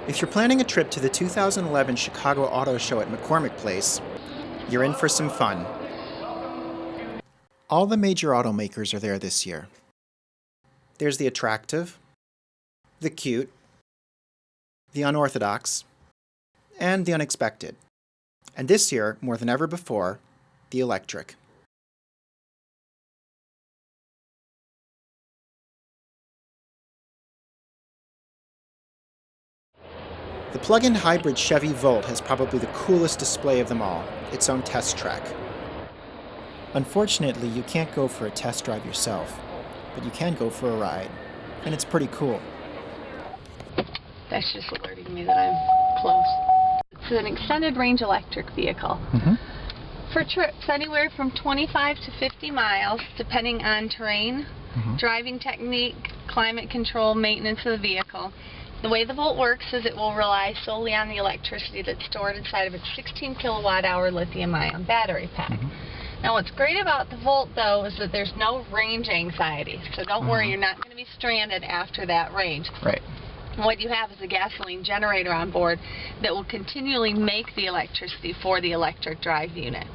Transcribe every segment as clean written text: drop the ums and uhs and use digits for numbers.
If you're planning a trip to the 2011 Chicago Auto Show at McCormick Place, you're in for some fun. All the major automakers are there this year. There's the attractive, the cute, the unorthodox, and the unexpected. And this year, more than ever before, the electric. The plug-in hybrid Chevy Volt has probably the coolest display of them all, its own test track. Unfortunately, you can't go for a test drive yourself, but you can go for a ride, and it's pretty cool. That's just alerting me that I'm close. It's an extended range electric vehicle. For trips anywhere from 25 to 50 miles, depending on terrain, driving technique, climate control, maintenance of the vehicle. The way the Volt works is it will rely solely on the electricity that's stored inside of its 16 kilowatt-hour lithium-ion battery pack. Now what's great about the Volt, though, is that there's no range anxiety. So don't worry, you're not going to be stranded after that range. Right. What you have is a gasoline generator on board that will continually make the electricity for the electric drive unit.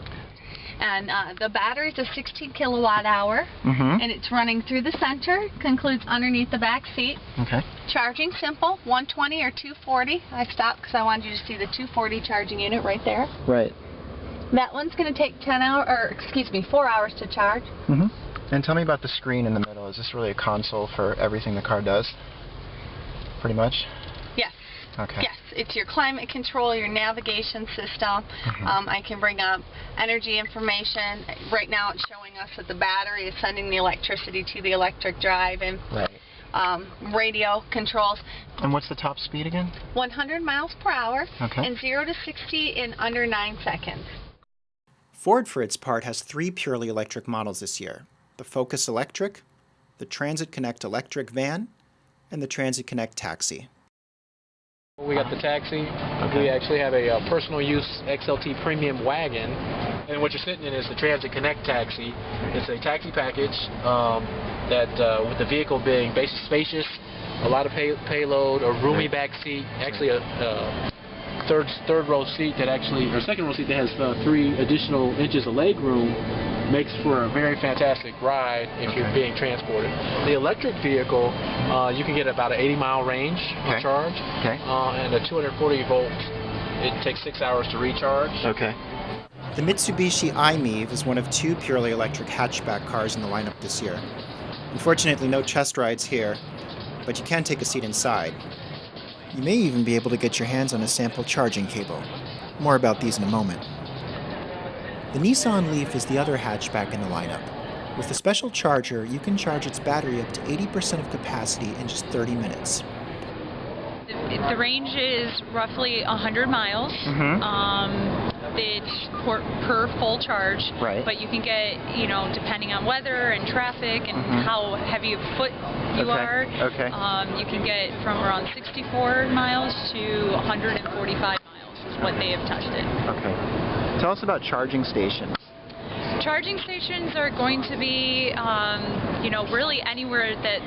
And the battery is a 16 kilowatt hour, and it's running through the center, concludes underneath the back seat. Charging simple, 120 or 240. I stopped because I wanted you to see the 240 charging unit right there. Right. That one's going to take 4 hours to charge. And tell me about the screen in the middle. Is this really a console for everything the car does? Pretty much? Yes. Okay. Yes, it's your climate control, your navigation system. I can bring up energy information. Right now it's showing us that the battery is sending the electricity to the electric drive, and radio controls. And what's the top speed again? 100 miles per hour, Okay. and 0 to 60 in under 9 seconds. Ford, for its part, has 3 purely electric models this year. The Focus Electric, the Transit Connect Electric Van, and the Transit Connect Taxi. We got the taxi. We actually have a personal use XLT premium wagon, and what you're sitting in is the Transit Connect taxi. It's a taxi package that, with the vehicle being basically spacious, a lot of payload, a roomy back seat, actually a third row seat that actually, or second row seat that has 3 additional inches of leg room, makes for a very fantastic ride if you're being transported. The electric vehicle, you can get about an 80-mile range of charge, and a 240 volt. It takes 6 hours to recharge. The Mitsubishi i-MiEV is one of 2 purely electric hatchback cars in the lineup this year. Unfortunately, no test rides here, but you can take a seat inside. You may even be able to get your hands on a sample charging cable. More about these in a moment. The Nissan Leaf is the other hatchback in the lineup. With a special charger, you can charge its battery up to 80% of capacity in just 30 minutes. The range is roughly 100 miles. It's per full charge, but you can get, depending on weather and traffic and how heavy of foot you are, you can get from around 64 miles to 145 miles is what they have tested. Tell us about charging stations. Charging stations are going to be, really anywhere that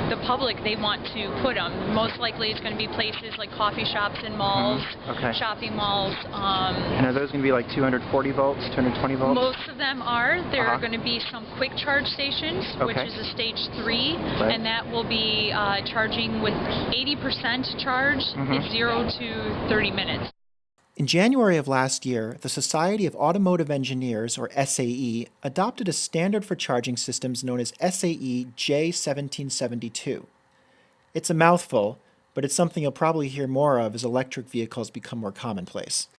the public, they want to put them. Most likely it's going to be places like coffee shops and malls, shopping malls. And are those going to be like 240 volts, 220 volts? Most of them are. There are going to be some quick charge stations, which is a stage 3, and that will be charging with 80% charge in 0 to 30 minutes. In January of last year, the Society of Automotive Engineers, or SAE, adopted a standard for charging systems known as SAE J1772. It's a mouthful, but it's something you'll probably hear more of as electric vehicles become more commonplace.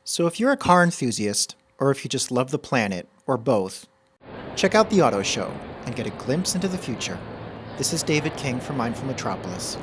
So if you're a car enthusiast, or if you just love the planet, or both, check out the Auto Show and get a glimpse into the future. This is David King for Mindful Metropolis.